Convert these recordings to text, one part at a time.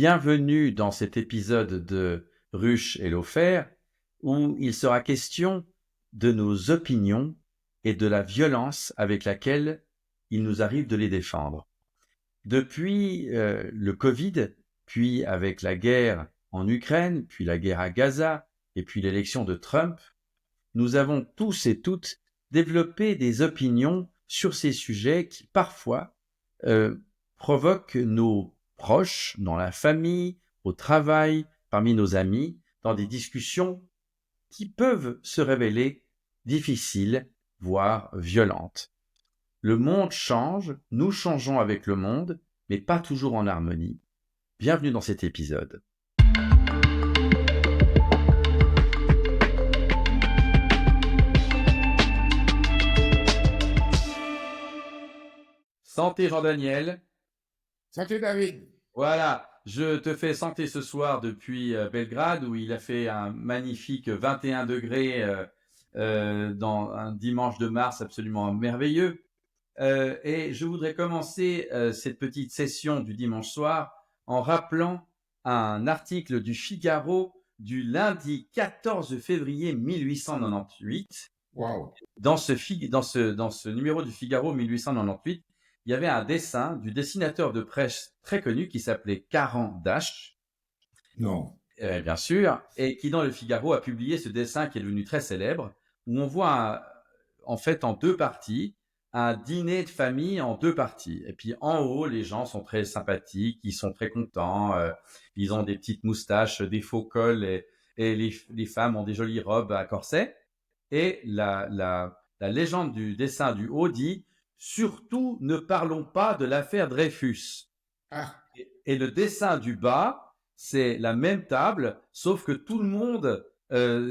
Bienvenue dans cet épisode de Ruche et Lofer où il sera question de nos opinions et de la violence avec laquelle il nous arrive de les défendre. Depuis le Covid, puis avec la guerre en Ukraine, puis la guerre à Gaza et puis l'élection de Trump, nous avons tous et toutes développé des opinions sur ces sujets qui parfois provoquent nos proches, dans la famille, au travail, parmi nos amis, dans des discussions qui peuvent se révéler difficiles, voire violentes. Le monde change, nous changeons avec le monde, mais pas toujours en harmonie. Bienvenue dans cet épisode. Santé Jean-Daniel. Santé David. Voilà, je te fais santé ce soir depuis Belgrade où il a fait un magnifique 21 degrés dans un dimanche de mars absolument merveilleux. Et je voudrais commencer cette petite session du dimanche soir en rappelant un article du Figaro du lundi 14 février 1898. Wow. Dans ce numéro du Figaro 1898, il y avait un dessin du dessinateur de presse très connu qui s'appelait Caran d'Ache. Non. Bien sûr, et qui dans le Figaro a publié ce dessin qui est devenu très célèbre, où on voit en fait en deux parties, un dîner de famille en deux parties. Et puis en haut, les gens sont très sympathiques, ils sont très contents, ils ont des petites moustaches, des faux cols, et les femmes ont des jolies robes à corset. Et la légende du dessin du haut dit « Surtout ne parlons pas de l'affaire Dreyfus ». Et le dessin du bas, c'est la même table, sauf que tout le monde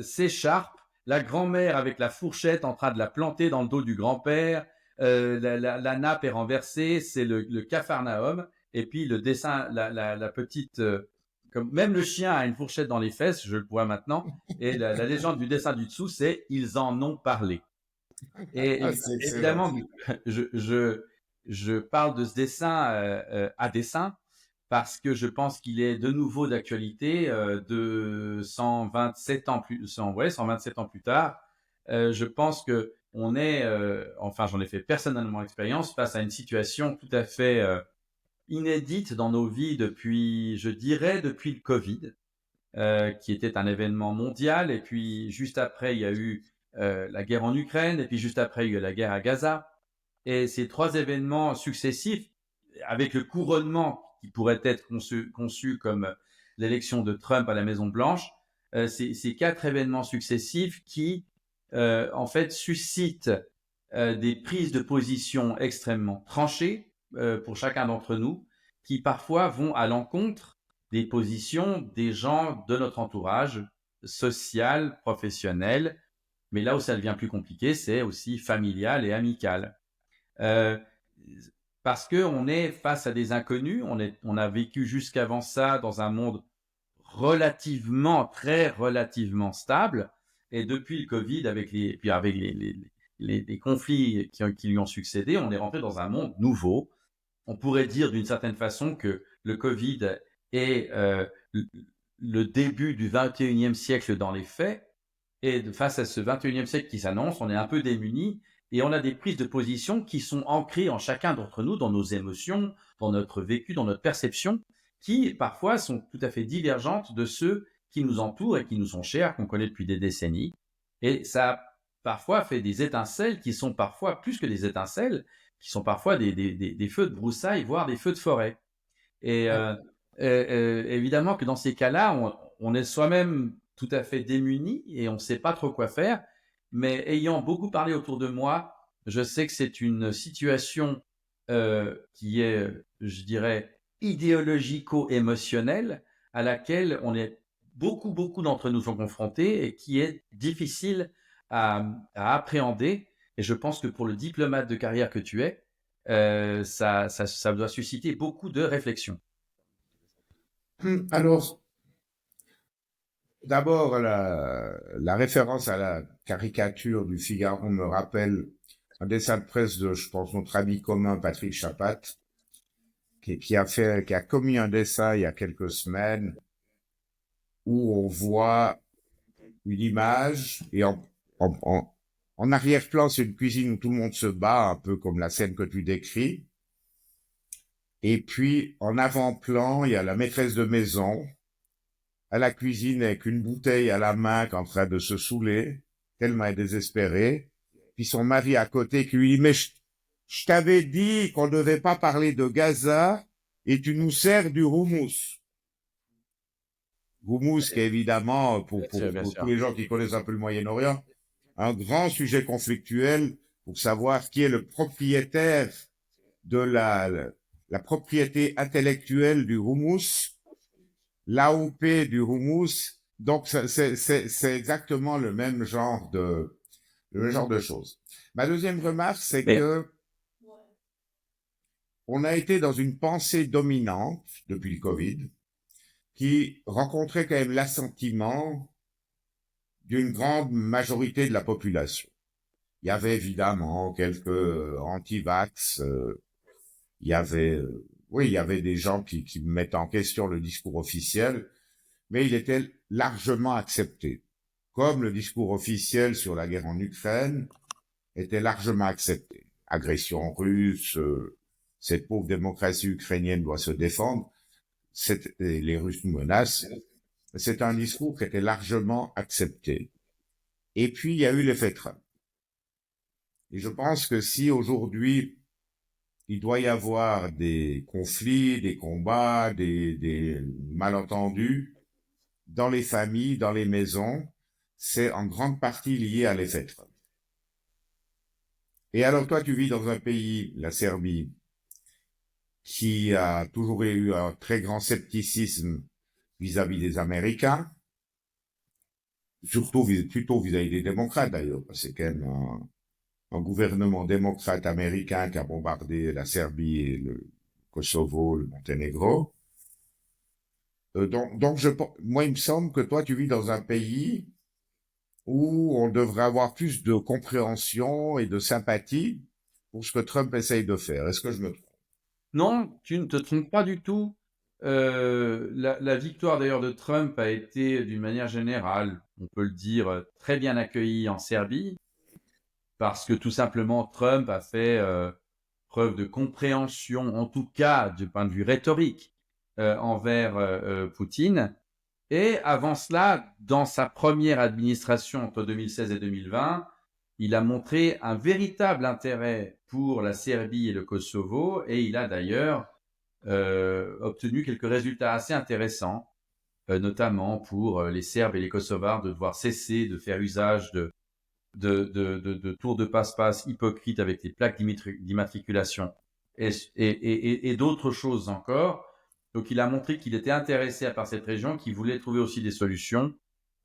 s'écharpe. La grand-mère avec la fourchette en train de la planter dans le dos du grand-père. La nappe est renversée, c'est le Capharnaüm. Et puis le dessin, la petite... comme même le chien a une fourchette dans les fesses, je le vois maintenant. Et la légende du dessin du dessous, c'est « Ils en ont parlé ». Et évidemment, je parle de ce dessin à dessein parce que je pense qu'il est de nouveau d'actualité de 127 ans plus, 127 ans plus tard. Je pense que on est, enfin j'en ai fait personnellement expérience face à une situation tout à fait inédite dans nos vies depuis, je dirais, depuis le Covid, qui était un événement mondial. Et puis juste après, il y a eu la guerre en Ukraine, et puis juste après, il y a eu la guerre à Gaza. Et ces trois événements successifs, avec le couronnement qui pourrait être conçu comme l'élection de Trump à la Maison-Blanche, ces quatre événements successifs qui, en fait, suscitent des prises de position extrêmement tranchées pour chacun d'entre nous, qui parfois vont à l'encontre des positions des gens de notre entourage social, professionnel, mais là où ça devient plus compliqué, c'est aussi familial et amical. Euh, parce qu'on est face à des inconnus, on a vécu jusqu'avant ça dans un monde très relativement stable, et depuis le Covid, avec les conflits qui lui ont succédé, on est rentré dans un monde nouveau. On pourrait dire d'une certaine façon que le Covid est le début du 21e siècle dans les faits, et face à ce 21e siècle qui s'annonce, on est un peu démunis et on a des prises de position qui sont ancrées en chacun d'entre nous, dans nos émotions, dans notre vécu, dans notre perception, qui parfois sont tout à fait divergentes de ceux qui nous entourent et qui nous sont chers, qu'on connaît depuis des décennies. Et ça a parfois fait des étincelles qui sont parfois plus que des étincelles, qui sont parfois des feux de broussailles, voire des feux de forêt. Et évidemment que dans ces cas-là, on est soi-même tout à fait démuni et on ne sait pas trop quoi faire. Mais ayant beaucoup parlé autour de moi, je sais que c'est une situation qui est, je dirais, idéologico-émotionnelle à laquelle beaucoup d'entre nous sont confrontés et qui est difficile à appréhender. Et je pense que pour le diplomate de carrière que tu es, ça doit susciter beaucoup de réflexions. Alors, d'abord, la référence à la caricature du Figaro me rappelle un dessin de presse de, je pense, notre ami commun Patrick Chapat, qui a commis un dessin il y a quelques semaines où on voit une image et en, en, en arrière-plan, c'est une cuisine où tout le monde se bat, un peu comme la scène que tu décris. Et puis, en avant-plan, il y a la maîtresse de maison à la cuisine avec une bouteille à la main en train de se saouler, tellement elle est désespérée. Puis son mari à côté qui lui dit, mais je t'avais dit qu'on ne devait pas parler de Gaza et tu nous sers du houmous. Houmous qui est évidemment, Bien pour tous sûr. les gens qui connaissent un peu le Moyen-Orient, un grand sujet conflictuel pour savoir qui est le propriétaire de la propriété intellectuelle du houmous, l'AOP du houmous. Donc, c'est exactement le même genre de choses. Ma deuxième remarque, c'est Mais que on a été dans une pensée dominante depuis le Covid qui rencontrait quand même l'assentiment d'une grande majorité de la population. Il y avait évidemment quelques anti-vax, il y avait des gens qui mettent en question le discours officiel, mais il était largement accepté. Comme le discours officiel sur la guerre en Ukraine était largement accepté. Agression russe, cette pauvre démocratie ukrainienne doit se défendre, les Russes nous menacent. C'est un discours qui était largement accepté. Et puis, il y a eu l'effet Trump. Et je pense que si aujourd'hui, il doit y avoir des conflits, des combats, des malentendus dans les familles, dans les maisons, c'est en grande partie lié à l'effet Trump. Et alors toi, tu vis dans un pays, la Serbie, qui a toujours eu un très grand scepticisme vis-à-vis des Américains, surtout plutôt vis-à-vis des démocrates d'ailleurs, parce que c'est quand même un gouvernement démocrate américain qui a bombardé la Serbie et le Kosovo, le Monténégro. Moi, il me semble que toi, tu vis dans un pays où on devrait avoir plus de compréhension et de sympathie pour ce que Trump essaye de faire. Est-ce que je me trompe? non, tu ne te trompes pas du tout. La victoire d'ailleurs de Trump a été, d'une manière générale, on peut le dire, très bien accueillie en Serbie, parce que tout simplement Trump a fait preuve de compréhension, en tout cas du point de vue rhétorique, envers Poutine. Et avant cela, dans sa première administration entre 2016 et 2020, il a montré un véritable intérêt pour la Serbie et le Kosovo, et il a d'ailleurs obtenu quelques résultats assez intéressants, notamment pour les Serbes et les Kosovars de devoir cesser de faire usage de tours de passe-passe hypocrites avec des plaques d'immatriculation et d'autres choses encore. Donc il a montré qu'il était intéressé par cette région, qu'il voulait trouver aussi des solutions.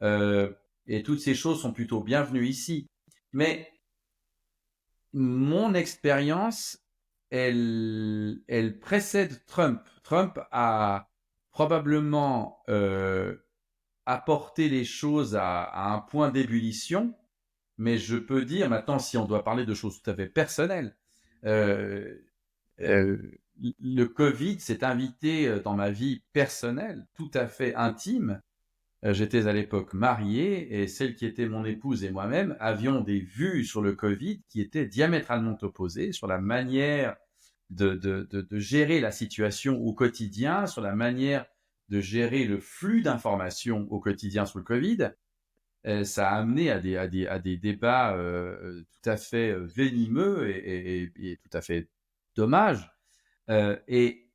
Et toutes ces choses sont plutôt bienvenues ici. Mais mon expérience, elle précède Trump. Trump a probablement apporté les choses à un point d'ébullition, mais je peux dire maintenant, si on doit parler de choses tout à fait personnelles, euh, euh, le Covid s'est invité dans ma vie personnelle, tout à fait intime. J'étais à l'époque marié et celle qui était mon épouse et moi-même avions des vues sur le Covid qui étaient diamétralement opposées sur la manière de gérer la situation au quotidien, sur la manière de gérer le flux d'informations au quotidien sur le Covid. Ça a amené à des débats tout à fait venimeux et tout à fait dommages. Et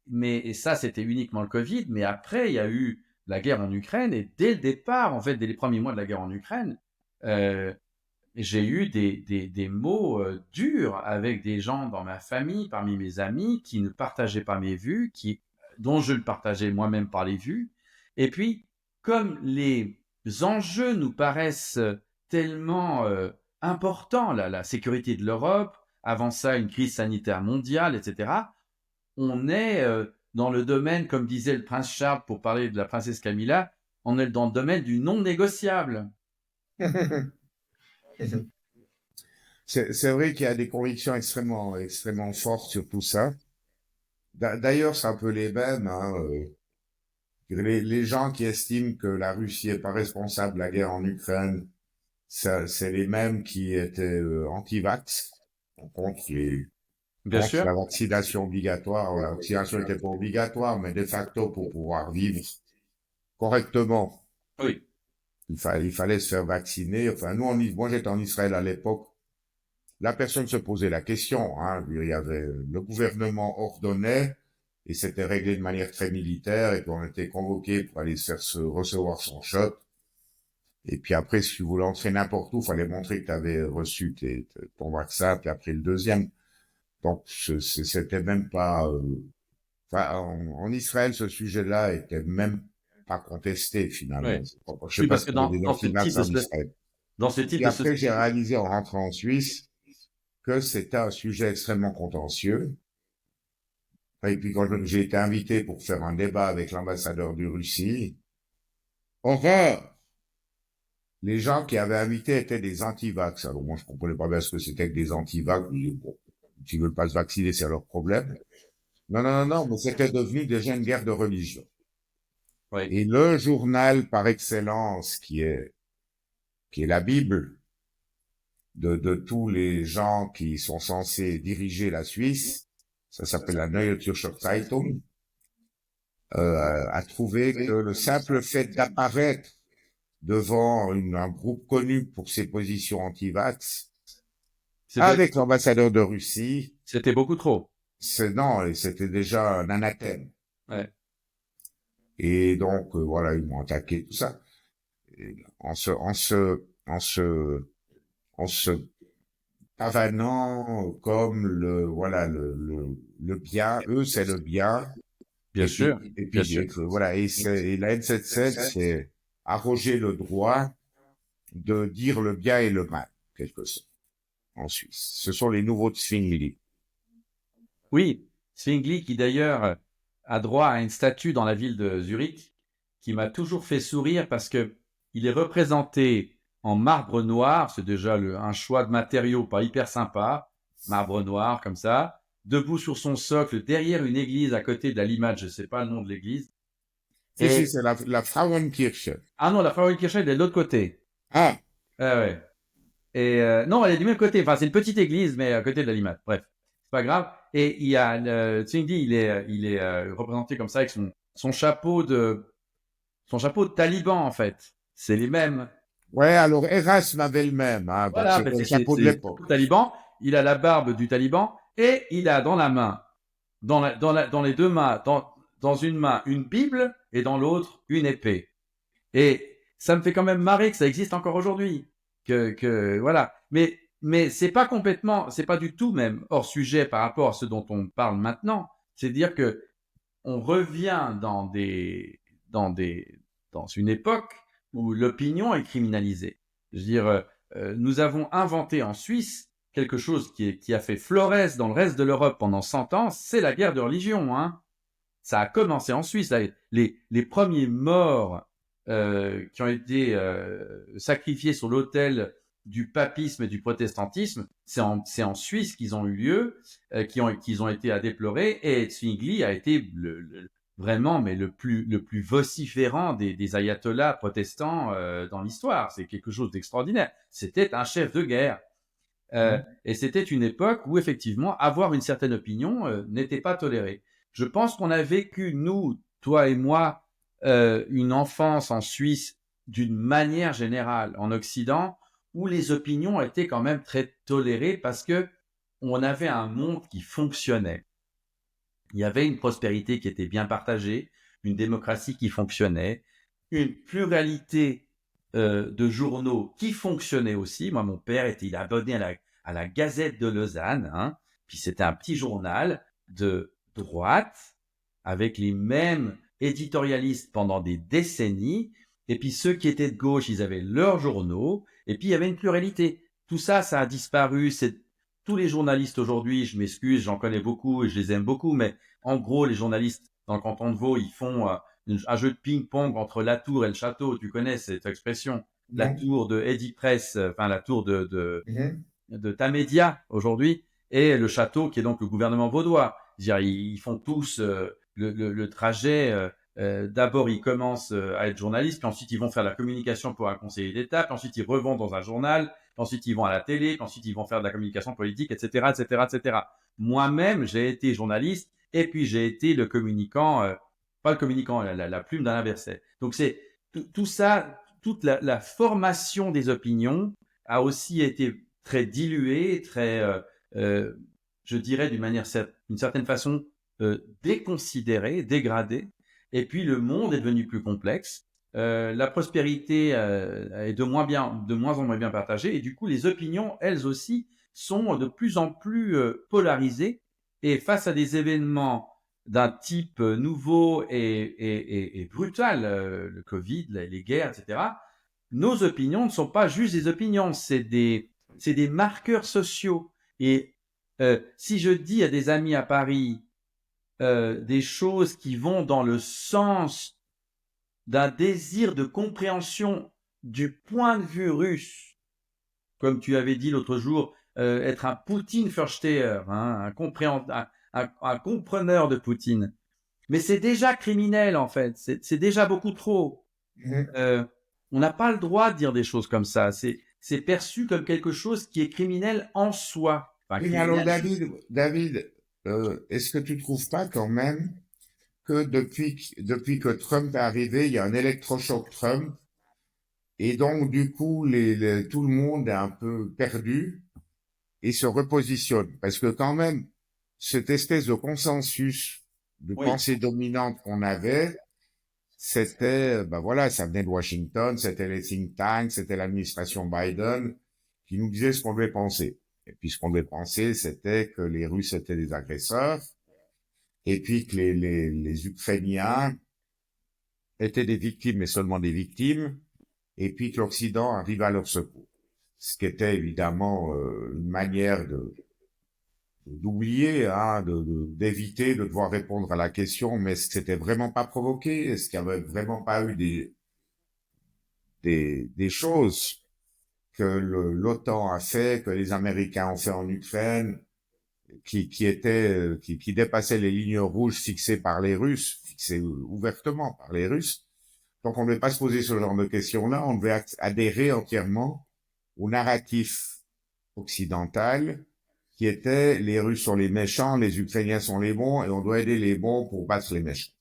ça, c'était uniquement le Covid. Mais après, il y a eu la guerre en Ukraine. Et dès le départ, en fait, dès les premiers mois de la guerre en Ukraine, euh, j'ai eu des mots durs avec des gens dans ma famille, parmi mes amis, qui ne partageaient pas mes vues, dont je le partageais moi-même par les vues. Et puis, comme les enjeux nous paraissent tellement importants, la sécurité de l'Europe, avant ça, une crise sanitaire mondiale, etc., on est dans le domaine, comme disait le prince Charles pour parler de la princesse Camilla, on est dans le domaine du non négociable. C'est vrai qu'il y a des convictions extrêmement fortes sur tout ça. D'ailleurs, c'est un peu les mêmes. Hein, les gens qui estiment que la Russie est pas responsable de la guerre en Ukraine, c'est les mêmes qui étaient anti-vax, contre Bien contre sûr. la vaccination obligatoire. La vaccination n'était pas obligatoire, mais de facto, pour pouvoir vivre correctement, Oui. il fallait se faire vacciner. Enfin, moi, j'étais en Israël à l'époque. La personne se posait la question. Hein, il y avait le gouvernement ordonnait et c'était réglé de manière très militaire et puis on était convoqué pour aller recevoir son shot. Et puis après, si tu voulais entrer n'importe où, fallait montrer que tu avais reçu ton vaccin, puis après le deuxième. Donc, c'était même pas... enfin, en Israël, ce sujet-là était même pas contesté, Oui. finalement. Je sais Oui, pas parce si que tu avais des anti-vax en Israël. dans ce type Puis de après, j'ai société. réalisé en rentrant en Suisse que c'était un sujet extrêmement contentieux. Et puis quand j'ai été invité pour faire un débat avec l'ambassadeur de Russie, horreur! Les gens qui avaient invité étaient des anti-vax. Alors moi, je comprenais pas bien ce que c'était que des anti-vax. Je dis, bon, s'ils veulent pas se vacciner, c'est leur problème. Non, non, non, non, mais c'était devenu déjà une guerre de religion. Oui. Et le journal par excellence, qui est la Bible de tous les gens qui sont censés diriger la Suisse, ça s'appelle la Neue Zürcher Zeitung, a trouvé que le simple fait d'apparaître devant un groupe connu pour ses positions anti-vax, C'était, avec l'ambassadeur de Russie, c'était beaucoup trop. non, c'était déjà un anathème. Ouais. Et donc, voilà, ils m'ont attaqué, tout ça. Et en se pavanant comme le bien, eux, c'est le bien. Bien sûr. Et Bien puis, sûr. voilà, et la N77, c'est arroger le droit de dire le bien et le mal, quelque sorte, en Suisse. Ce sont les nouveaux Zwingli. Oui. Zwingli, qui d'ailleurs a droit à une statue dans la ville de Zurich, qui m'a toujours fait sourire parce que il est représenté en marbre noir. C'est déjà un choix de matériaux pas hyper sympa. Marbre noir, comme ça. Debout sur son socle, derrière une église à côté de la Limate, je ne sais pas le nom de l'église. Si, Et, c'est la Frauenkirche. ah non, la Frauenkirche, elle est de l'autre côté. Ah, Ah ouais. Et non, elle est du même côté. Enfin, c'est une petite église, mais à côté de la Limate. Bref, c'est pas grave. Et il y a Tsingdi, il est représenté comme ça avec son chapeau de taliban en fait. C'est les mêmes. ouais, alors Erasme avait le même, hein, donc Voilà, ben c'était le chapeau de c'est l'époque. le taliban. Il a la barbe du taliban et il a dans la main, dans les deux mains, dans une main une Bible et dans l'autre une épée. Et ça me fait quand même marrer que ça existe encore aujourd'hui. Voilà. Mais c'est pas complètement, c'est pas du tout même hors sujet par rapport à ce dont on parle maintenant. C'est dire que on revient dans des, dans une époque où l'opinion est criminalisée. Je veux dire, nous avons inventé en Suisse quelque chose qui a fait florès dans le reste de l'Europe pendant 100 ans, c'est la guerre de religion, hein. Ça a commencé en Suisse. Les premiers morts qui ont été sacrifiés sur l'autel du papisme et du protestantisme, c'est en Suisse qu'ils ont eu lieu, qu'ils ont été à déplorer. Et Zwingli a été vraiment, mais le plus vociférant des ayatollahs protestants dans l'histoire. C'est quelque chose d'extraordinaire. C'était un chef de guerre. Et c'était une époque où effectivement avoir une certaine opinion n'était pas toléré. Je pense qu'on a vécu, nous, toi et moi, une enfance en Suisse d'une manière générale en Occident où les opinions étaient quand même très tolérées parce que on avait un monde qui fonctionnait. Il y avait une prospérité qui était bien partagée, une démocratie qui fonctionnait, une pluralité de journaux qui fonctionnait aussi. Moi, mon père était abonné à la Gazette de Lausanne, hein, puis c'était un petit journal de droite avec les mêmes éditorialistes pendant des décennies. Et puis ceux qui étaient de gauche, ils avaient leurs journaux. Et puis il y avait une pluralité. Tout ça, ça a disparu. C'est tous les journalistes aujourd'hui. Je m'excuse, j'en connais beaucoup et je les aime beaucoup, mais en gros, les journalistes dans le canton de Vaud, ils font un jeu de ping-pong entre la tour et le château. Tu connais cette expression? La Mhm, tour de Eddy Press, enfin la tour mhm. de Tamedia aujourd'hui, et le château qui est donc le gouvernement vaudois. dire, ils font tous le trajet. D'abord, ils commencent à être journalistes, puis ensuite, ils vont faire de la communication pour un conseiller d'État, puis ensuite, ils revont dans un journal, puis ensuite, ils vont à la télé, puis ensuite, ils vont faire de la communication politique, etc., etc., etc. Moi-même, j'ai été journaliste, et puis j'ai été le communicant, pas le communicant, la plume d'Alain Berset. Donc, c'est tout ça, toute la formation des opinions a aussi été très diluée, très, je dirais d'une certaine façon, déconsidérée, dégradée. Et puis le monde est devenu plus complexe. La prospérité est de moins en moins bien partagée. Et du coup, les opinions, elles aussi, sont de plus en plus polarisées. Et face à des événements d'un type nouveau et brutal, le Covid, les guerres, etc., nos opinions ne sont pas juste des opinions, c'est des marqueurs sociaux. Et si je dis à des amis à Paris des choses qui vont dans le sens d'un désir de compréhension du point de vue russe, comme tu avais dit l'autre jour, être un Poutine-Versteher, hein, un compreneur de Poutine. Mais c'est déjà criminel en fait, c'est déjà beaucoup trop. Euh, on n'a pas le droit de dire des choses comme ça. C'est perçu comme quelque chose qui est criminel en soi. Enfin, Oui, mais alors criminel. David, est-ce que tu trouves pas quand même que depuis que Trump est arrivé, il y a un électrochoc Trump, et donc du coup tout le monde est un peu perdu et se repositionne, parce que quand même cette espèce de consensus de Oui, pensée dominante qu'on avait, c'était, ben voilà, ça venait de Washington, c'était les think tanks, c'était l'administration Biden qui nous disait ce qu'on devait penser. Et puis ce qu'on devait penser, c'était que les Russes étaient des agresseurs, et puis que les Ukrainiens étaient des victimes, mais seulement des victimes, et puis que l'Occident arrive à leur secours. Ce qui était évidemment une manière d'oublier, hein, d'éviter de devoir répondre à la question, mais est-ce que c'était vraiment pas provoqué? Est-ce qu'il y avait vraiment pas eu des choses que l'OTAN a fait, que les Américains ont fait en Ukraine, qui dépassaient les lignes rouges fixées par les Russes, fixées ouvertement par les Russes? Donc on ne devait pas se poser ce genre de questions-là, on devait adhérer entièrement au narratif occidental qui était les Russes sont les méchants, les Ukrainiens sont les bons et on doit aider les bons pour battre les méchants.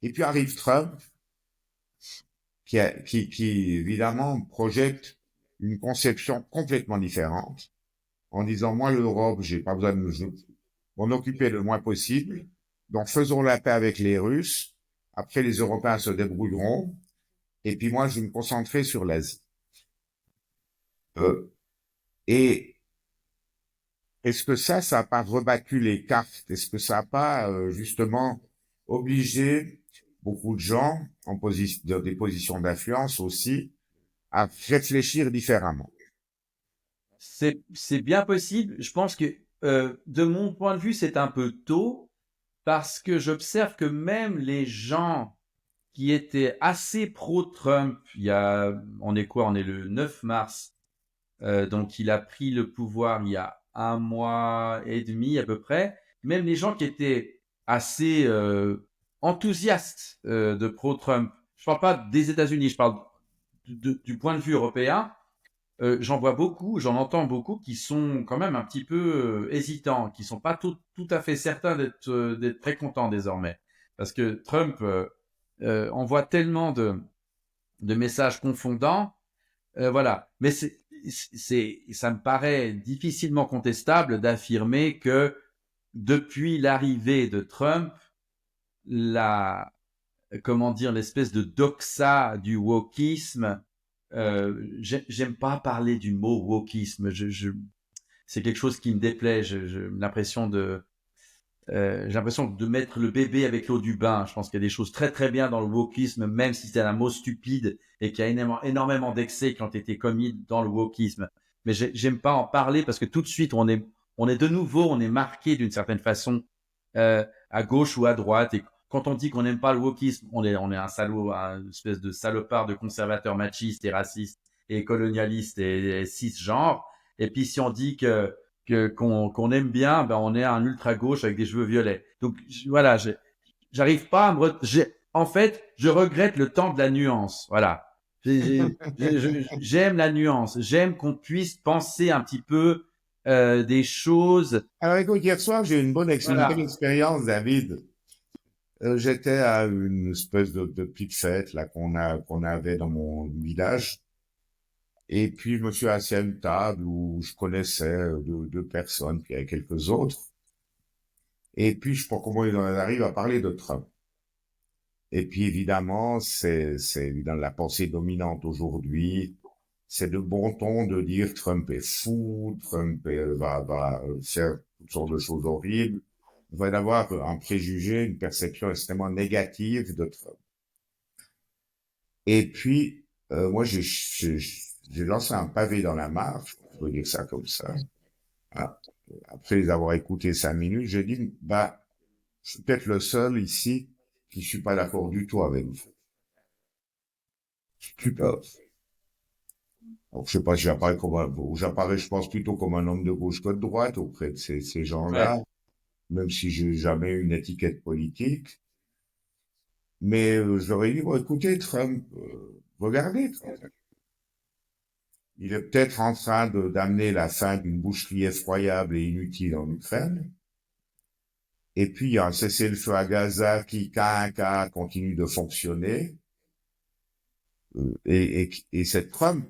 Et puis arrive Trump qui évidemment projette une conception complètement différente en disant moi l'Europe, j'ai pas besoin de m'en occuper le moins possible. Donc faisons la paix avec les Russes. Après les Européens se débrouilleront. Et puis moi je vais me concentrer sur l'Asie. Euh, et est-ce que ça n'a pas rebattu les cartes? Est-ce que ça n'a pas justement obligé beaucoup de gens dans des positions d'influence aussi à réfléchir différemment? c'est bien possible. Je pense que de mon point de vue, c'est un peu tôt parce que j'observe que même les gens qui étaient assez pro-Trump, on est quoi? On est le 9 mars. Donc il a pris le pouvoir il y a un mois et demi à peu près. Même les gens qui étaient assez enthousiastes de pro-Trump, je parle pas des États-Unis, je parle du point de vue européen. J'en vois beaucoup, j'en entends beaucoup qui sont quand même un petit peu hésitants, qui sont pas tout à fait certains d'être très contents désormais, parce que Trump envoie tellement de messages confondants. Voilà. Mais ça me paraît difficilement contestable d'affirmer que depuis l'arrivée de Trump, la, comment dire, l'espèce de doxa du wokisme, j'aime pas parler du mot wokisme. C'est quelque chose qui me déplaît. J'ai l'impression de mettre le bébé avec l'eau du bain. Je pense qu'il y a des choses très très bien dans le wokisme, même si c'est un mot stupide et qu'il y a énormément d'excès qui ont été commis dans le wokisme. Mais j'aime pas en parler parce que tout de suite on est de nouveau, on est marqué d'une certaine façon à gauche ou à droite. Et quand on dit qu'on n'aime pas le wokisme, on est un salaud, une espèce de salopard de conservateur machiste et raciste et colonialiste et cisgenre. Et puis si on dit qu'on aime bien, ben on est un ultra gauche avec des cheveux violets. Donc voilà, j'arrive pas à en fait, je regrette le temps de la nuance. Voilà. J'aime la nuance. J'aime qu'on puisse penser un petit peu des choses. Alors écoute, hier soir, j'ai eu une belle Voilà. expérience, David. J'étais à une espèce de petite fête là qu'on avait dans mon village. Et puis je me suis assis à une table où je connaissais deux personnes, puis il y avait quelques autres. Et puis je sais pas comment ils en arrivent à parler de Trump. Et puis évidemment, c'est dans la pensée dominante aujourd'hui. C'est de bon ton de dire Trump est fou, va faire toutes sortes de choses horribles. On va avoir un préjugé, une perception extrêmement négative de Trump. Et puis, moi, j'ai lancé un pavé dans la mare, je peux dire ça comme ça. Ah, après les avoir écoutés 5 minutes, j'ai dit, bah, je suis peut-être le seul ici qui suis pas d'accord du tout avec vous. Super. Donc, je sais pas si j'apparais, je pense, plutôt comme un homme de gauche que de droite auprès de ces Ouais. gens-là, même si j'ai jamais eu une étiquette politique. Mais je leur ai dit, bon, écoutez, Trump, regardez, Trump. Il est peut-être en train d'amener la fin d'une boucherie effroyable et inutile en Ukraine. Et puis, il y a un cessez-le-feu à Gaza qui, cas, continue de fonctionner. Et c'est Trump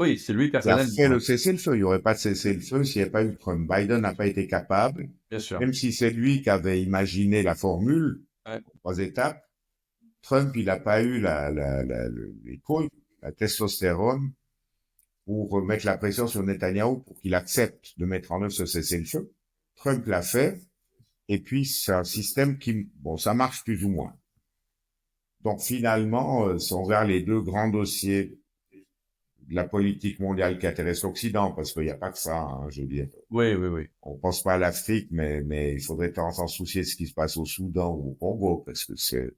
Oui, c'est lui qui a fait personnellement. le Ouais. cessez-le-feu. Il n'y aurait pas de cessez-le-feu s'il n'y avait pas eu Trump. Biden n'a pas été capable, Bien sûr. même si c'est lui qui avait imaginé la formule, Ouais. 3 étapes. Trump, il n'a pas eu les couilles, la testostérone pour mettre la pression sur Netanyahou pour qu'il accepte de mettre en œuvre ce cessez-le-feu. Trump l'a fait, et puis c'est un système qui, bon, ça marche plus ou moins. Donc finalement, si on regarde les deux grands dossiers de la politique mondiale qui intéresse l'Occident, parce qu'il n'y a pas que ça, hein, je veux dire. Oui, oui, oui. On pense pas à l'Afrique, mais il faudrait s'en soucier de ce qui se passe au Soudan ou au Congo, parce que c'est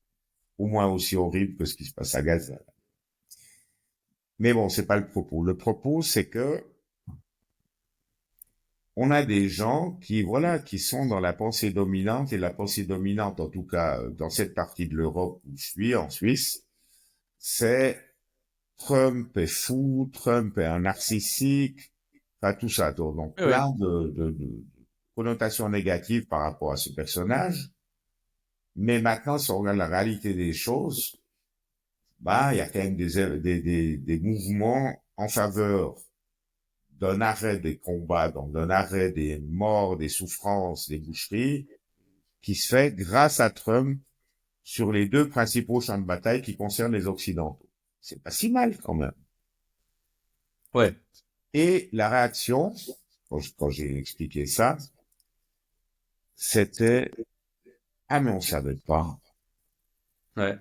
au moins aussi horrible que ce qui se passe à Gaza. Mais bon, c'est pas le propos. Le propos, c'est que on a des gens qui, voilà, qui sont dans la pensée dominante, et la pensée dominante, en tout cas, dans cette partie de l'Europe où je suis, en Suisse, c'est Trump est fou, Trump est un narcissique, enfin tout ça. Donc Oui, oui. plein de connotations négatives par rapport à ce personnage. Mais maintenant, si on regarde la réalité des choses, bah, il y a quand même des mouvements en faveur d'un arrêt des combats, donc d'un arrêt des morts, des souffrances, des boucheries, qui se fait grâce à Trump sur les deux principaux champs de bataille qui concernent les Occidentaux. C'est pas si mal quand même. Ouais. Et la réaction, quand j'ai expliqué ça, c'était ah mais on savait pas, Ouais.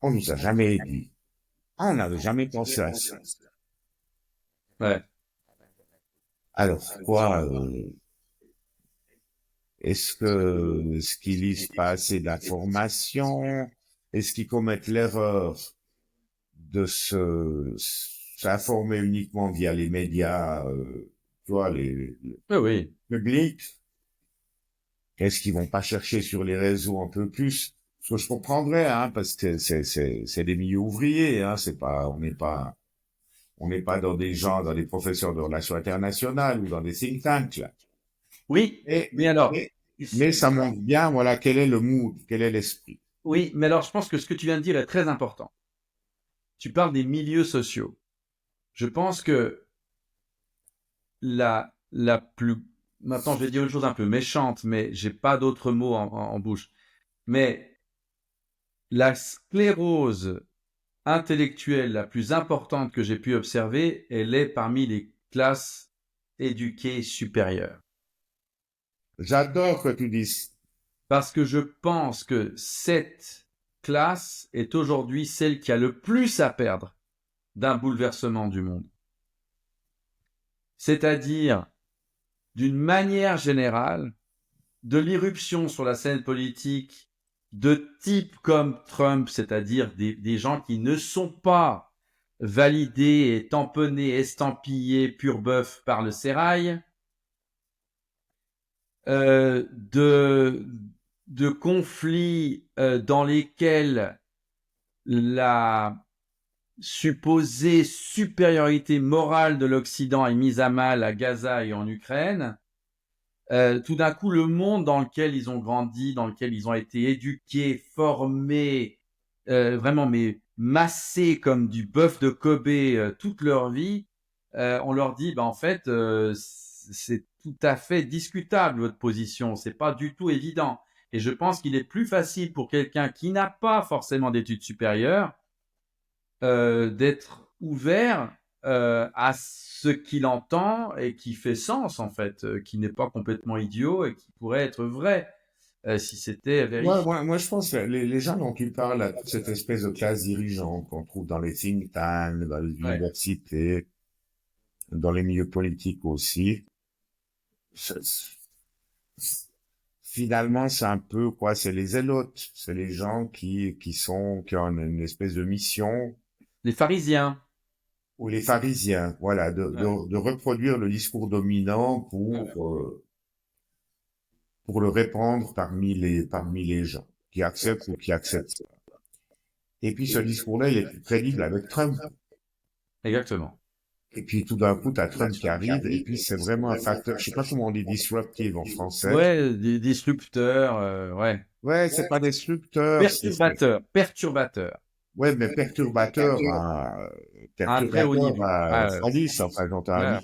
on nous a jamais dit, ah on n'avait jamais pensé à ça. Ouais. Alors quoi, est-ce qu'ils lisent pas assez d'informations? Est-ce qu'ils commettent l'erreur de s'informer uniquement via les médias, tu vois, les Oui, oui. publics? Est-ce qu'ils vont pas chercher sur les réseaux un peu plus? Ce que je comprendrais, hein, parce que c'est des milieux ouvriers, hein, c'est pas, on n'est pas dans des gens, dans des professeurs de relations internationales ou dans des think tanks, là. Oui, Et, mais alors, mais, mais ça montre bien, voilà, quel est le mood, quel est l'esprit. oui, mais alors, je pense que ce que tu viens de dire est très important. Tu parles des milieux sociaux. Je pense que la plus, maintenant, je vais dire une chose un peu méchante, mais j'ai pas d'autres mots en bouche. Mais la sclérose intellectuelle la plus importante que j'ai pu observer, elle est parmi les classes éduquées supérieures. J'adore que tu dises, Parce que je pense que cette classe est aujourd'hui celle qui a le plus à perdre d'un bouleversement du monde. C'est-à-dire, d'une manière générale, de l'irruption sur la scène politique de types comme Trump, c'est-à-dire des gens qui ne sont pas validés et tamponnés, estampillés, pur bœuf par le sérail, de conflits dans lesquels la supposée supériorité morale de l'Occident est mise à mal à Gaza et en Ukraine, tout d'un coup, le monde dans lequel ils ont grandi, dans lequel ils ont été éduqués, formés, vraiment mais massés comme du bœuf de Kobe toute leur vie, on leur dit, en fait, c'est tout à fait discutable votre position, c'est pas du tout évident. Et je pense qu'il est plus facile pour quelqu'un qui n'a pas forcément d'études supérieures d'être ouvert à ce qu'il entend et qui fait sens en fait, qui n'est pas complètement idiot et qui pourrait être vrai si c'était vérifié. Moi, je pense que les gens dont tu parles, là, toute cette espèce de classe dirigeante qu'on trouve dans les think tanks, dans les Ouais. universités, dans les milieux politiques aussi, c'est- finalement, c'est un peu quoi, c'est les zélotes, c'est les gens qui ont une espèce de mission, Les pharisiens. ou les pharisiens, voilà, Ouais. de reproduire le discours dominant Voilà. pour le répandre parmi les gens qui acceptent ou qui acceptent. Et puis ce discours-là, il est plus crédible avec Trump. Exactement. Et puis tout d'un coup, t'as Trump qui arrive, et puis c'est vraiment un facteur, je sais pas comment on dit disruptive en français. Ouais, des disrupteurs, ouais. Ouais, c'est pas disrupteur, Perturbateurs, perturbateurs. ouais, mais À un très haut perturbateur niveau. à Ah, 110, enfin, quand t'as voilà.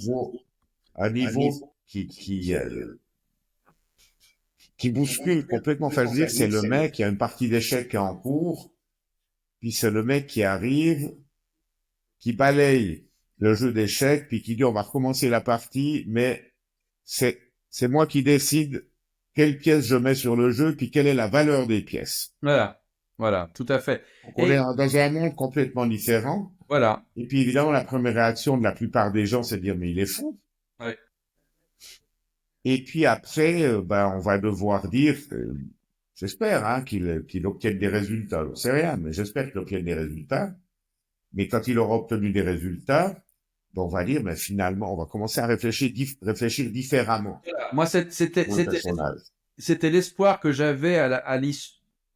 un niveau qui bouscule complètement. Enfin, je veux dire, c'est le mec, il y a une partie d'échecs qui est en cours, puis c'est le mec qui arrive, qui balaye le jeu d'échecs, puis qui dit on va recommencer la partie, mais c'est moi qui décide quelles pièces je mets sur le jeu, puis quelle est la valeur des pièces. Voilà. Voilà, tout à fait. Donc on est Et dans un monde complètement différent. voilà. Et puis évidemment, la première réaction de la plupart des gens, c'est de dire mais il est fou. Ouais. Et puis après, on va devoir dire, j'espère hein, qu'il obtienne des résultats. Je sais rien, mais j'espère qu'il obtienne des résultats. Mais quand il aura obtenu des résultats, on va dire, ben, finalement, on va commencer à réfléchir différemment Moi, pour le personnage. c'était l'espoir que j'avais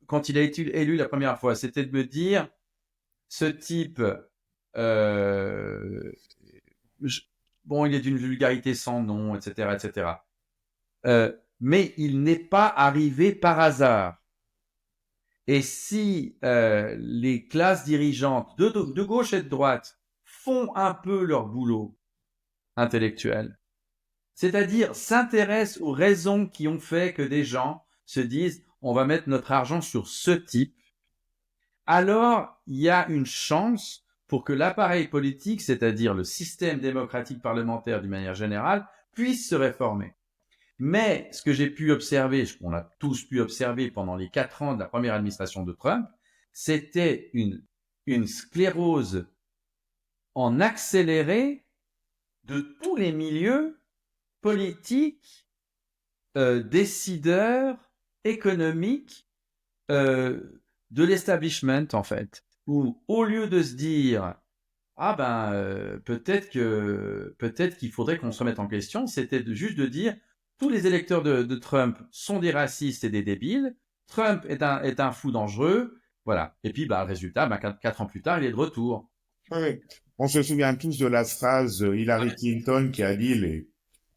quand il a été élu la première fois. C'était de me dire, ce type, euh, je- bon, il est d'une vulgarité sans nom, etc., etc. Mais il n'est pas arrivé par hasard. Et si les classes dirigeantes de gauche et de droite font un peu leur boulot intellectuel, c'est-à-dire s'intéressent aux raisons qui ont fait que des gens se disent on va mettre notre argent sur ce type, alors il y a une chance pour que l'appareil politique, c'est-à-dire le système démocratique parlementaire d'une manière générale, puisse se réformer. Mais ce que j'ai pu observer, ce qu'on a tous pu observer pendant les 4 ans de la première administration de Trump, c'était une sclérose en accéléré de tous les milieux politiques, décideurs, économiques, de l'establishment en fait. Où au lieu de se dire ah peut-être qu'il faudrait qu'on se remette en question, c'était juste de dire tous les électeurs de Trump sont des racistes et des débiles. Trump est un fou dangereux, voilà. Et puis le résultat, 4 ans plus tard, il est de retour. Oui. On se souvient tous de la phrase Hillary Clinton qui a dit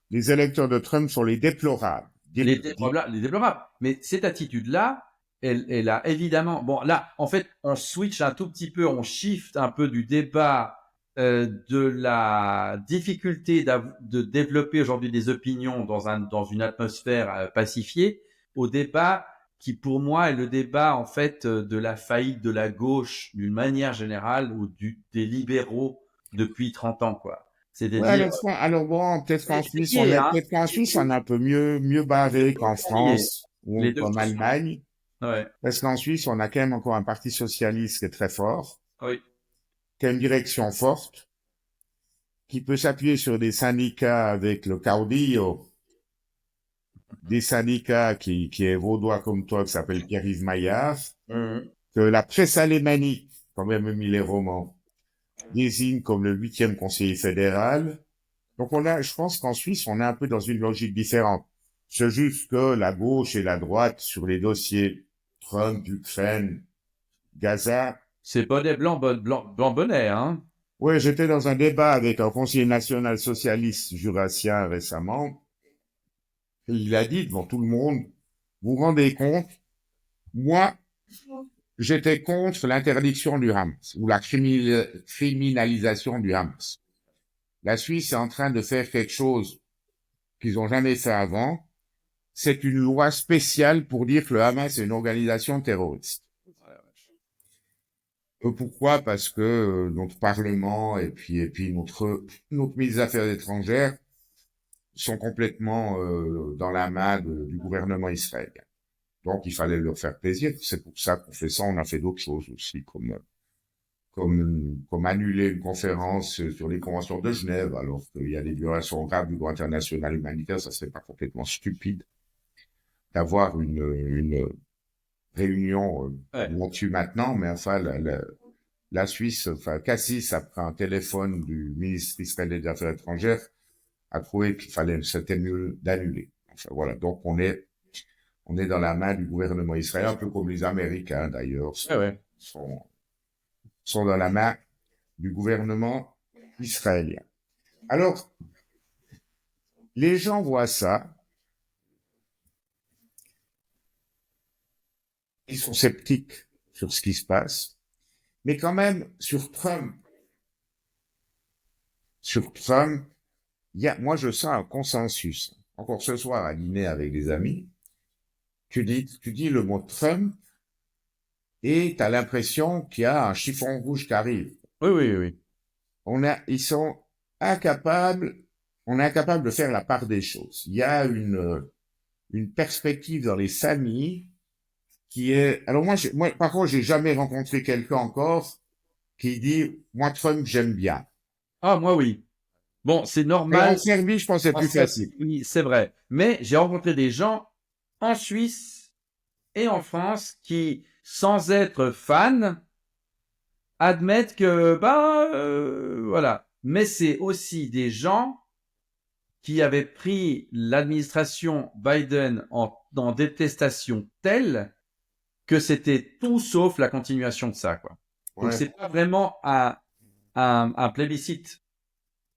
les électeurs de Trump sont les déplorables. Les déplorables. Mais cette attitude-là, elle a évidemment. Bon, là, en fait, on switch un tout petit peu, on shift un peu du débat de la difficulté de développer aujourd'hui des opinions dans une atmosphère pacifiée au débat qui, pour moi, est le débat en fait de la faillite de la gauche d'une manière générale ou des libéraux depuis 30 ans, quoi. Ouais, C'est-à-dire, alors bon, c'est lié, hein, Peut-être qu'en Suisse, on est un peu mieux barré qu'en c'est lié. France ou Les deux qu'en choses sont Allemagne. ouais. Parce qu'en Suisse, on a quand même encore un parti socialiste qui est très fort, Oui, qui a une direction forte, qui peut s'appuyer sur des syndicats avec le caudillo, des syndicats qui est vaudois comme toi, qui s'appelle Pierre-Yves Maillard, mhm, que la presse alémanique, quand même mis les romans, désigne comme le 8e conseiller fédéral. Donc je pense qu'en Suisse, on est un peu dans une logique différente. C'est juste que la gauche et la droite, sur les dossiers Trump, Ukraine, Gaza. C'est bonnet blanc, blanc bonnet, hein. Oui, j'étais dans un débat avec un conseiller national socialiste jurassien récemment. Et il a dit devant tout le monde, vous vous rendez compte, moi, j'étais contre l'interdiction du Hamas ou la criminalisation du Hamas. La Suisse est en train de faire quelque chose qu'ils n'ont jamais fait avant. C'est une loi spéciale pour dire que le Hamas est une organisation terroriste. Pourquoi? Parce que notre Parlement et puis notre ministre des Affaires étrangères sont complètement dans la main du gouvernement israélien. Donc il fallait leur faire plaisir. C'est pour ça qu'on fait ça. On a fait d'autres choses aussi, comme annuler une conférence sur les conventions de Genève, alors qu'il y a des violations graves du droit international humanitaire. Ça serait pas complètement stupide d'avoir une réunion là-dessus maintenant, mais enfin la Suisse, enfin Cassis, après un téléphone du ministre israélien des Affaires étrangères, a trouvé qu'il fallait, c'était mieux d'annuler. Enfin voilà, donc on est dans la main du gouvernement israélien, un peu comme les Américains d'ailleurs sont dans la main du gouvernement israélien. Alors, les gens voient ça, ils sont sceptiques sur ce qui se passe, mais quand même, sur Trump, moi je sens un consensus. Encore ce soir, à dîner avec des amis, tu dis le mot Trump, et t'as l'impression qu'il y a un chiffon rouge qui arrive. Oui. Ils sont incapables, on est incapable de faire la part des choses. Il y a une perspective dans les familles qui est, alors moi par contre, j'ai jamais rencontré quelqu'un encore qui dit, moi, Trump, j'aime bien. Ah, moi, oui. Bon, c'est Et en normal. Serbie, je pense que c'est plus facile. Oui, c'est vrai. Mais j'ai rencontré des gens en Suisse et en France qui, sans être fans, admettent que, voilà. Mais c'est aussi des gens qui avaient pris l'administration Biden en détestation telle que c'était tout sauf la continuation de ça, quoi. Donc Ouais. c'est pas vraiment un plébiscite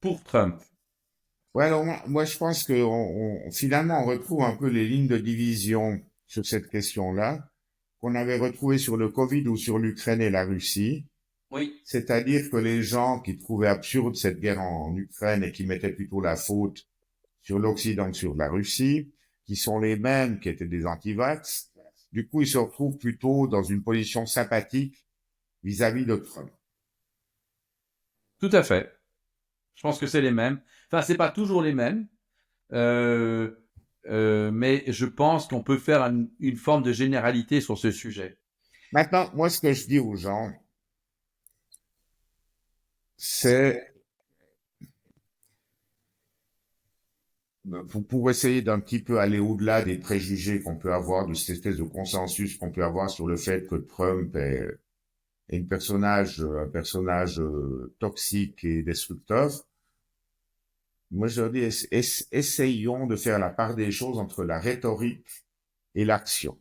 pour Trump. Ouais, alors moi je pense que finalement on retrouve un peu les lignes de division sur cette question-là qu'on avait retrouvées sur le Covid ou sur l'Ukraine et la Russie. Oui. C'est-à-dire que les gens qui trouvaient absurde cette guerre en Ukraine et qui mettaient plutôt la faute sur l'Occident que sur la Russie, qui sont les mêmes qui étaient des antivax, du coup ils se retrouvent plutôt dans une position sympathique vis-à-vis de Trump. Tout à fait. Je pense que c'est les mêmes. Enfin, c'est pas toujours les mêmes, mais je pense qu'on peut faire une forme de généralité sur ce sujet. Maintenant, moi, ce que je dis aux gens, c'est pour essayer d'un petit peu aller au-delà des préjugés qu'on peut avoir, de cette espèce de consensus qu'on peut avoir sur le fait que Trump est un personnage toxique et destructeur. Moi, je leur dis, essayons de faire la part des choses entre la rhétorique et l'action.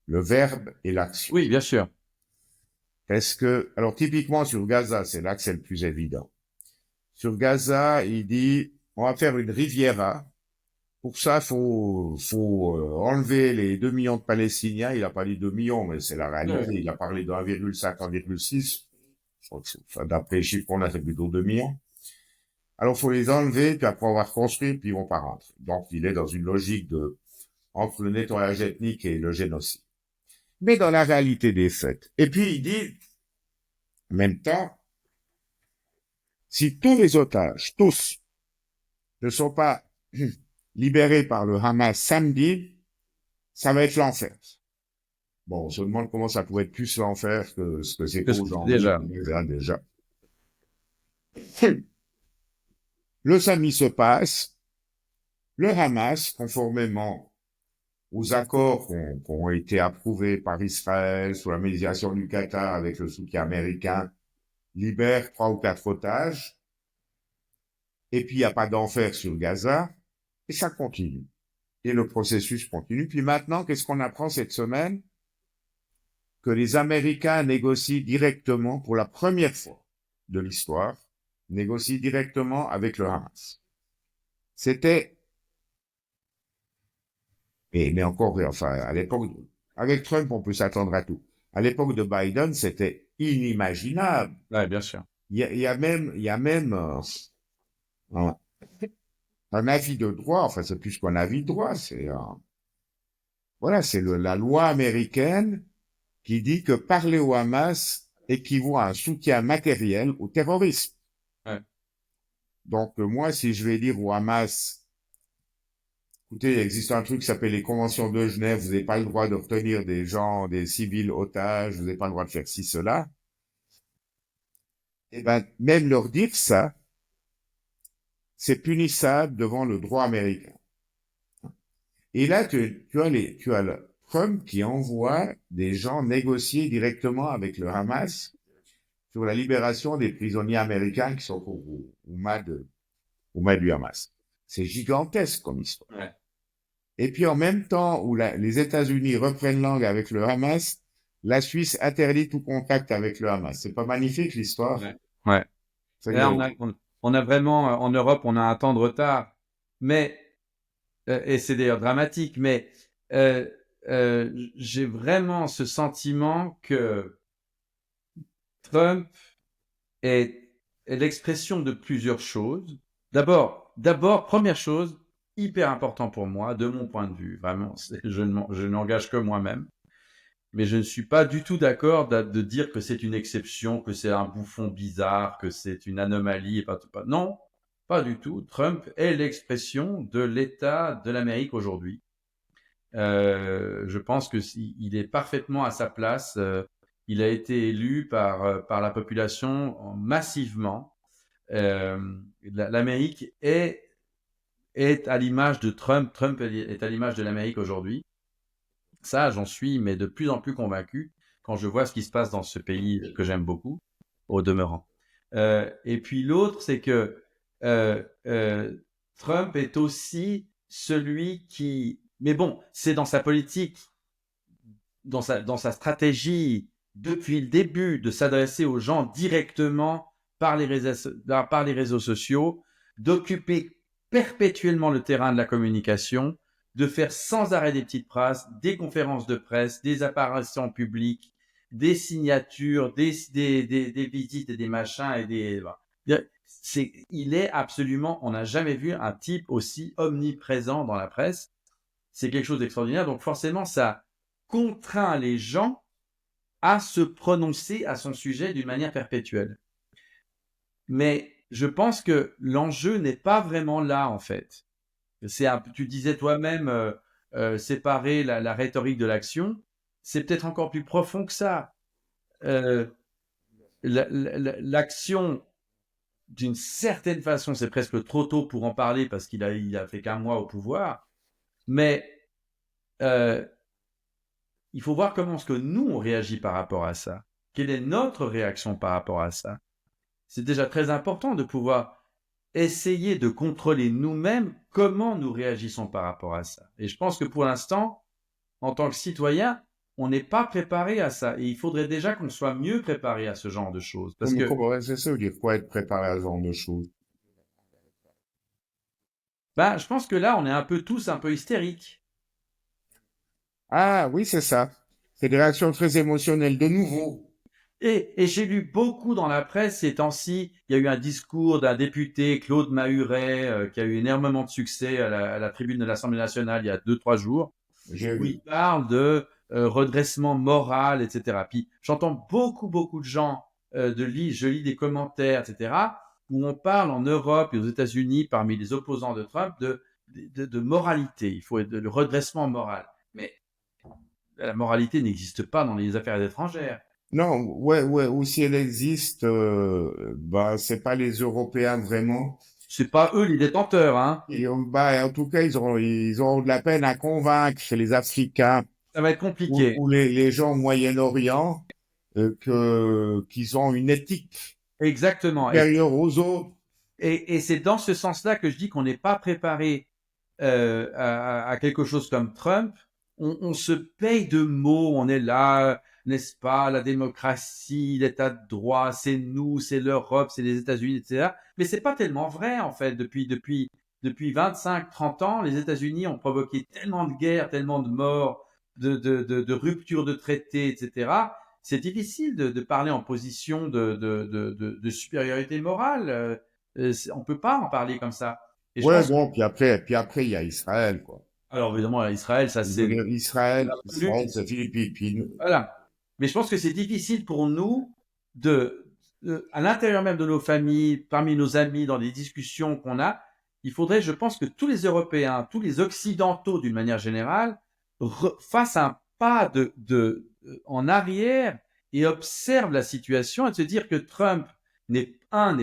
Le verbe et l'action. Oui, bien sûr. Alors typiquement sur Gaza, c'est là que c'est le plus évident. Sur Gaza, il dit, on va faire une riviera. Pour ça, faut enlever les 2 millions de Palestiniens. Il a pas dit 2 millions, mais c'est la réalité. Ouais. Il a parlé de 1,5, 1,6. Je crois que d'après les chiffres qu'on a, c'est plutôt 2 millions. Alors, faut les enlever, puis après on va reconstruire, puis ils vont pas rentrer. Donc, il est dans une logique entre le nettoyage ethnique et le génocide. Mais dans la réalité des faits. Et puis, il dit, en même temps, si tous les otages, tous, ne sont pas libérés par le Hamas samedi, ça va être l'enfer. Bon, on se demande comment ça pourrait être plus l'enfer que ce que c'est aujourd'hui. Déjà. Le samedi se passe, le Hamas, conformément aux accords qui ont été approuvés par Israël sous la médiation du Qatar avec le soutien américain, libère 3 ou 4 otages. Et puis, il n'y a pas d'enfer sur Gaza. Et ça continue. Et le processus continue. Puis maintenant, qu'est-ce qu'on apprend cette semaine? Que les Américains négocient directement, pour la première fois de l'histoire, négocient directement avec le Hamas. C'était, mais encore, enfin, à l'époque, avec Trump, on peut s'attendre à tout. À l'époque de Biden, c'était inimaginable. Ouais, bien sûr. Il y a même un, un avis de droit, enfin, c'est plus qu'un avis de droit, voilà, c'est la loi américaine qui dit que parler au Hamas équivaut à un soutien matériel aux terroristes. Ouais. Donc, moi, si je vais dire au Hamas, écoutez, il existe un truc qui s'appelle les conventions de Genève, vous n'avez pas le droit de retenir des gens, des civils otages, vous n'avez pas le droit de faire ci, cela. Eh ben, même leur dire ça, c'est punissable devant le droit américain. Et là, tu as le Trump qui envoie des gens négocier directement avec le Hamas sur la libération des prisonniers américains qui sont au mains du Hamas. C'est gigantesque comme histoire. Ouais. Et puis en même temps où les États-Unis reprennent langue avec le Hamas, la Suisse interdit tout contact avec le Hamas. C'est pas magnifique l'histoire? Ouais. Ouais. Et là, C'est-à-dire, on a vraiment, en Europe, on a un temps de retard. Mais, et c'est d'ailleurs dramatique, mais j'ai vraiment ce sentiment que Trump est, est l'expression de plusieurs choses. D'abord, première chose, hyper important pour moi, de mon point de vue, vraiment, je n'engage que moi-même, mais je ne suis pas du tout d'accord de dire que c'est une exception, que c'est un bouffon bizarre, que c'est une anomalie, et pas. Non, pas du tout. Trump est l'expression de l'État de l'Amérique aujourd'hui. Je pense que il est parfaitement à sa place. Il a été élu par la population massivement. L'Amérique est à l'image de Trump. Trump est à l'image de l'Amérique aujourd'hui. Ça, j'en suis, mais de plus en plus convaincu quand je vois ce qui se passe dans ce pays que j'aime beaucoup, au demeurant. Et puis l'autre, c'est que euh, euh, Trump est aussi celui qui... Mais bon, c'est dans sa politique, dans sa stratégie, depuis le début, de s'adresser aux gens directement par les réseaux sociaux, d'occuper perpétuellement le terrain de la communication, de faire sans arrêt des petites phrases, des conférences de presse, des apparitions publiques, des signatures, des visites et des machins et des... il est absolument, on n'a jamais vu un type aussi omniprésent dans la presse. C'est quelque chose d'extraordinaire. Donc forcément, ça contraint les gens à se prononcer à son sujet d'une manière perpétuelle. Mais je pense que l'enjeu n'est pas vraiment là, en fait. Tu disais toi-même séparer la rhétorique de l'action. C'est peut-être encore plus profond que ça. Euh, L'action, d'une certaine façon, c'est presque trop tôt pour en parler parce il a fait qu'un mois au pouvoir. Mais euh, il faut voir comment est-ce que nous, on réagit par rapport à ça. Quelle est notre réaction par rapport à ça? C'est déjà très important de pouvoir essayer de contrôler nous-mêmes comment nous réagissons par rapport à ça. Et je pense que pour l'instant, en tant que citoyen, on n'est pas préparé à ça. Et il faudrait déjà qu'on soit mieux préparé à ce genre de choses. Parce que, c'est ça veut dire quoi être préparé à ce genre de choses? ben, je pense que là, on est un peu tous un peu hystériques. Ah oui, c'est ça. C'est des réactions très émotionnelles de nouveau. Et j'ai lu beaucoup dans la presse ces temps-ci. Il y a eu un discours d'un député, Claude Mahuret, qui a eu énormément de succès à la tribune de l'Assemblée nationale il y a 2, 3 jours, J'ai où il vu. parle de redressement moral, etc. Puis j'entends beaucoup de gens je lis des commentaires, etc., où on parle en Europe et aux États-Unis, parmi les opposants de Trump, de moralité. Il faut de redressement moral. Mais la moralité n'existe pas dans les affaires étrangères. Non, ouais, ou si elle existe, bah, c'est pas les Européens vraiment. C'est pas eux les détenteurs, hein. Bah, en tout cas, ils auront de la peine à convaincre les Africains Ça va être ou, compliqué. ou les gens au Moyen-Orient qu'ils ont une éthique Exactement. supérieure aux autres. Et c'est dans ce sens-là que je dis qu'on n'est pas préparé à quelque chose comme Trump, on se paye de mots, on est là, n'est-ce pas, la démocratie, l'état de droit, c'est nous, c'est l'Europe, c'est les États-Unis, etc. Mais c'est pas tellement vrai, en fait. Depuis 25-30 ans, les États-Unis ont provoqué tellement de guerres, tellement de morts, de ruptures de traités, etc. C'est difficile de parler en position de supériorité morale. On peut pas en parler comme ça. Et je Ouais, pense que, bon, puis après, il y a Israël, quoi. alors évidemment, Israël, ça Je veux c'est dire, Israël, plus. Israël, c'est Philippines. Voilà. Mais je pense que c'est difficile pour nous à l'intérieur même de nos familles, parmi nos amis, dans les discussions qu'on a, il faudrait, je pense que tous les Européens, tous les Occidentaux d'une manière générale, fassent un pas en arrière et observent la situation et de se dire que Trump n'est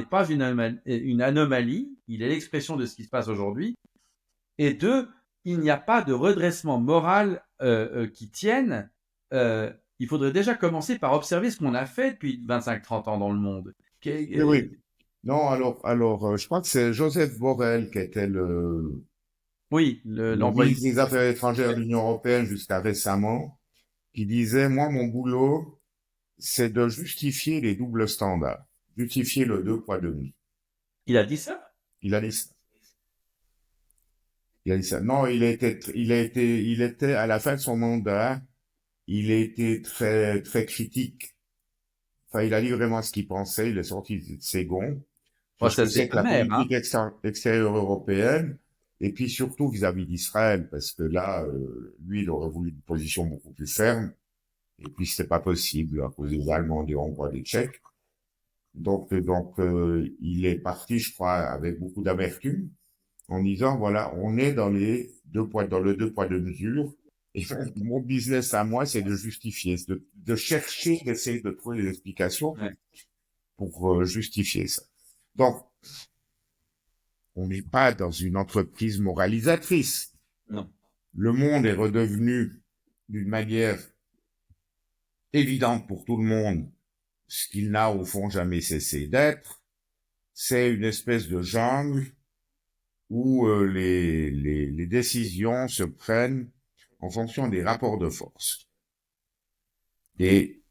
pas une anomalie, il est l'expression de ce qui se passe aujourd'hui, et deux, il n'y a pas de redressement moral qui tienne. Il faudrait déjà commencer par observer ce qu'on a fait depuis 25-30 ans dans le monde. Oui, oui. Non, je crois que c'est Joseph Borrell qui était Oui, le l'envoyé. ministre des Affaires étrangères de l'Union européenne jusqu'à récemment, qui disait, moi, mon boulot, c'est de justifier les doubles standards, justifier le deux poids, deux mesures. Il a dit ça. Il a dit ça. Il a dit ça. Non, il était, à la fin de son mandat, il a été très, très critique. Enfin, il a dit vraiment ce qu'il pensait, il est sorti de ses gonds Oh, sur ce ça que c'est c'est que la amer, hein. politique extérieure européenne, et puis surtout vis-à-vis d'Israël, parce que là, lui, il aurait voulu une position beaucoup plus ferme, et puis c'était pas possible à cause des Allemands, des Hongrois, des Tchèques. Il est parti, je crois, avec beaucoup d'amertume, en disant, voilà, on est dans dans le deux poids, deux mesures, et mon business à moi, c'est de justifier, de chercher, d'essayer de trouver des explications Ouais. pour justifier ça. Donc, on n'est pas dans une entreprise moralisatrice. Non. Le monde est redevenu d'une manière évidente pour tout le monde, ce qu'il n'a au fond jamais cessé d'être. C'est une espèce de jungle où les décisions se prennent en fonction des rapports de force. Et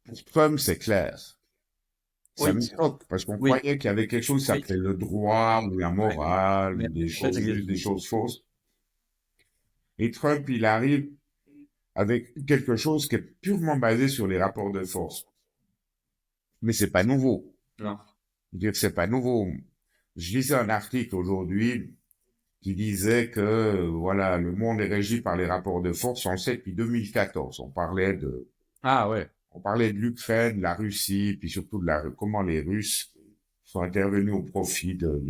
pour Trump, c'est clair. Ça Oui. me choque, parce qu'on Oui. croyait qu'il y avait quelque chose qui Oui. s'appelait le droit ou la Ouais. morale Mais ou des en fait, choses, juste des choses fausses. Et Trump, il arrive avec quelque chose qui est purement basé sur les rapports de force. Mais c'est pas nouveau. non. Je veux dire, c'est pas nouveau. Je lisais un article aujourd'hui qui disait que, voilà, le monde est régi par les rapports de force. On le sait depuis 2014. Ah ouais. On parlait de l'Ukraine, de la Russie, puis surtout comment les Russes sont intervenus au profit de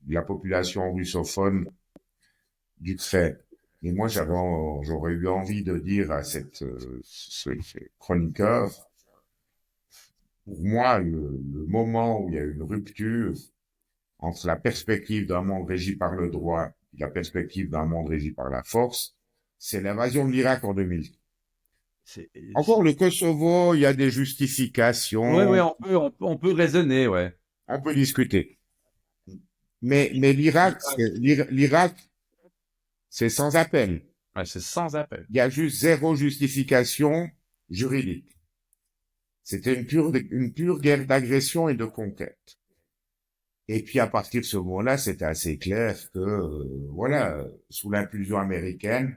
la population russophone d'Ukraine. Et moi, j'aurais eu envie de dire à ce chroniqueur, pour moi, le moment où il y a eu une rupture entre la perspective d'un monde régi par le droit et la perspective d'un monde régi par la force, c'est l'invasion de l'Irak en 2000. C'est, Encore le Kosovo, il y a des justifications, ouais, ouais, on peut raisonner, ouais. on peut discuter. Mais l'Irak, c'est sans appel. Ouais, c'est sans appel. Il y a juste zéro justification juridique. C'était une pure guerre d'agression et de conquête. Et puis à partir de ce moment-là, c'était assez clair que, voilà, sous l'impulsion américaine,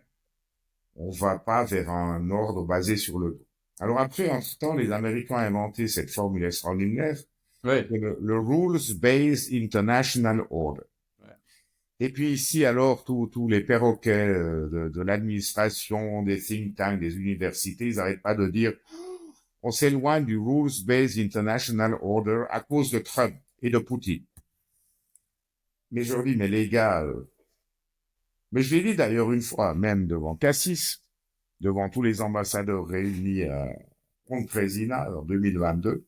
on va pas vers un ordre basé sur le dos. Alors après, en ce temps, les Américains ont inventé cette formule extraordinaire, Ouais. le Rules-Based International Order. Ouais. Et puis ici, alors, tous les perroquets de l'administration, des think tanks, des universités, ils n'arrêtent pas de dire on s'éloigne du Rules-Based International Order à cause de Trump et de Poutine. Mais je leur dis, mais les gars, mais je l'ai dit d'ailleurs une fois, même devant Cassis, devant tous les ambassadeurs réunis à Ponte Trésina en 2022,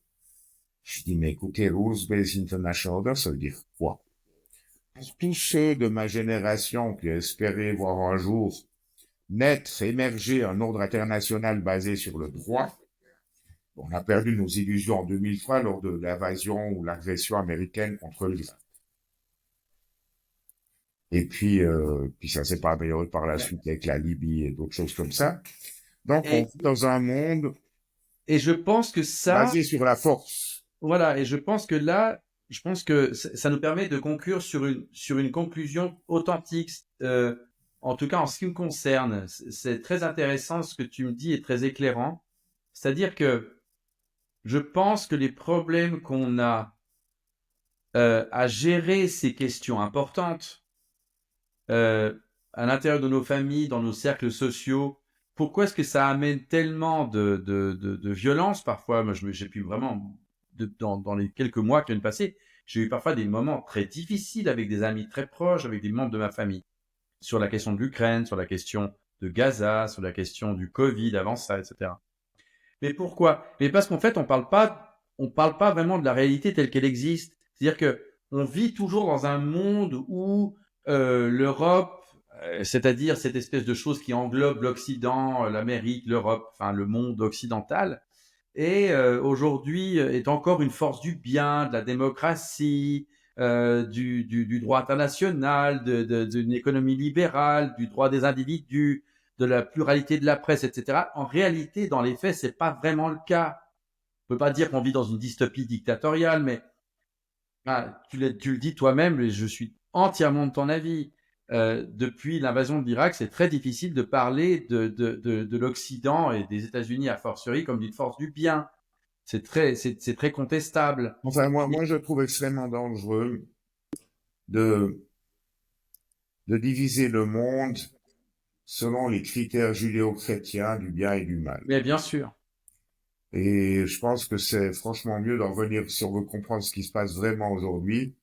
je dis, mais écoutez, Rules-Based International Order, ça veut dire quoi? Pour tous ceux de ma génération qui espéraient voir un jour naître, émerger un ordre international basé sur le droit, on a perdu nos illusions en 2003 lors de l'invasion ou l'agression américaine contre l'Irak. Et puis ça s'est pas amélioré par la suite avec la Libye et d'autres choses comme ça. Donc, on Et, vit dans un monde et je pense que ça, basé sur la force. voilà, et je pense que là, je pense que ça nous permet de conclure sur une conclusion authentique. En tout cas, en ce qui me concerne, c'est très intéressant ce que tu me dis et très éclairant. C'est-à-dire que je pense que les problèmes qu'on a à gérer ces questions importantes euh, à l'intérieur de nos familles, dans nos cercles sociaux, pourquoi est-ce que ça amène tellement de violence parfois? Moi, j'ai pu vraiment, dans les quelques mois qui viennent de passer, j'ai eu parfois des moments très difficiles avec des amis très proches, avec des membres de ma famille, sur la question de l'Ukraine, sur la question de Gaza, sur la question du Covid avant ça, etc. Mais pourquoi? Mais parce qu'en fait, on parle pas vraiment de la réalité telle qu'elle existe. C'est-à-dire que on vit toujours dans un monde où l'Europe, c'est-à-dire cette espèce de chose qui englobe l'Occident, l'Amérique, l'Europe, enfin le monde occidental, et aujourd'hui est encore une force du bien, de la démocratie, du droit international, d'une économie libérale, du droit des individus, de la pluralité de la presse, etc. En réalité, dans les faits, c'est pas vraiment le cas. On peut pas dire qu'on vit dans une dystopie dictatoriale, mais tu le dis toi-même, et je suis entièrement de ton avis. Depuis l'invasion de l'Irak, c'est très difficile de parler de l'Occident et des États-Unis a fortiori comme d'une force du bien. C'est très contestable. Enfin, moi, je trouve extrêmement dangereux de, de diviser le monde selon les critères judéo-chrétiens du bien et du mal. Mais bien sûr. Et je pense que c'est franchement mieux d'en venir, si on veut comprendre ce qui se passe vraiment aujourd'hui,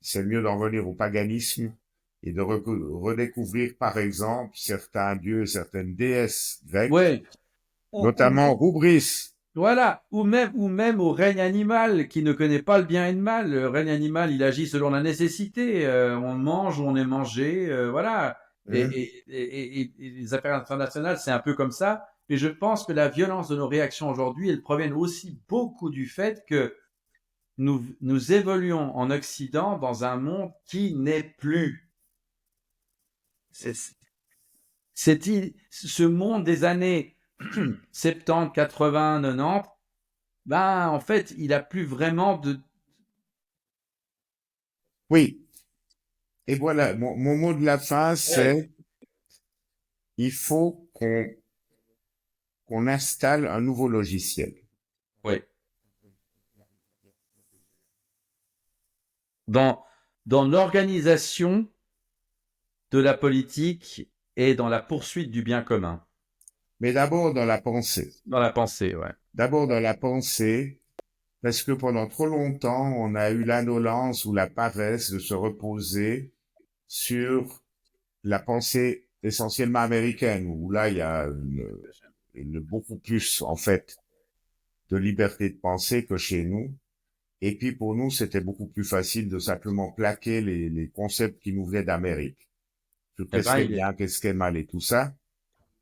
c'est mieux d'en venir au paganisme et de redécouvrir, par exemple, certains dieux, certaines déesses grecques, Ouais. notamment Rubris. Voilà. Ou même au règne animal qui ne connaît pas le bien et le mal. Le règne animal, il agit selon la nécessité. On mange ou on est mangé. Voilà. Hein. Et les affaires internationales, c'est un peu comme ça. Mais je pense que la violence de nos réactions aujourd'hui, elles proviennent aussi beaucoup du fait que nous évoluons en Occident dans un monde qui n'est plus. C'est, ce monde des années 70, 80, 90, ben, en fait, il a plus vraiment de... Oui. Et voilà, mon mot de la fin, Ouais. c'est il faut qu'on installe un nouveau logiciel. Ouais. Dans, dans l'organisation de la politique et dans la poursuite du bien commun. Mais d'abord dans la pensée. Dans la pensée, ouais. D'abord dans la pensée, parce que pendant trop longtemps, on a eu l'indolence ou la paresse de se reposer sur la pensée essentiellement américaine, où là, il y a beaucoup plus, en fait, de liberté de penser que chez nous. Et puis, pour nous, c'était beaucoup plus facile de simplement plaquer les concepts qui nous venaient d'Amérique. Sur Eh qu'est-ce ben, qui est bien, qu'est-ce qui est mal et tout ça.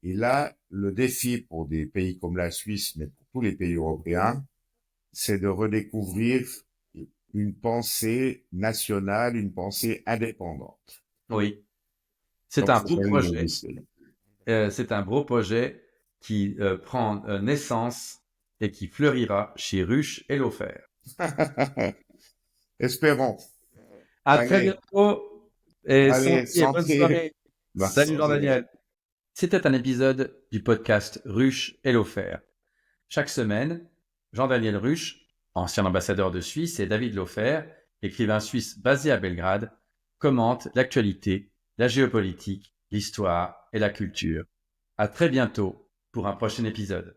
Et là, le défi pour des pays comme la Suisse, mais pour tous les pays européens, c'est de redécouvrir une pensée nationale, une pensée indépendante. oui. C'est Donc, un c'est beau ça une projet. logiciel. C'est un beau projet qui prend naissance et qui fleurira chez Ruche et Lofer. Espérons. À très Allez, bientôt et allez, santé et bonne santé. soirée. Bah, Salut santé. Jean-Daniel. C'était un épisode du podcast Ruche et Lofer. Chaque semaine, Jean-Daniel Ruche, ancien ambassadeur de Suisse, et David Lofer, écrivain suisse basé à Belgrade, commentent l'actualité, la géopolitique, l'histoire et la culture. À très bientôt pour un prochain épisode.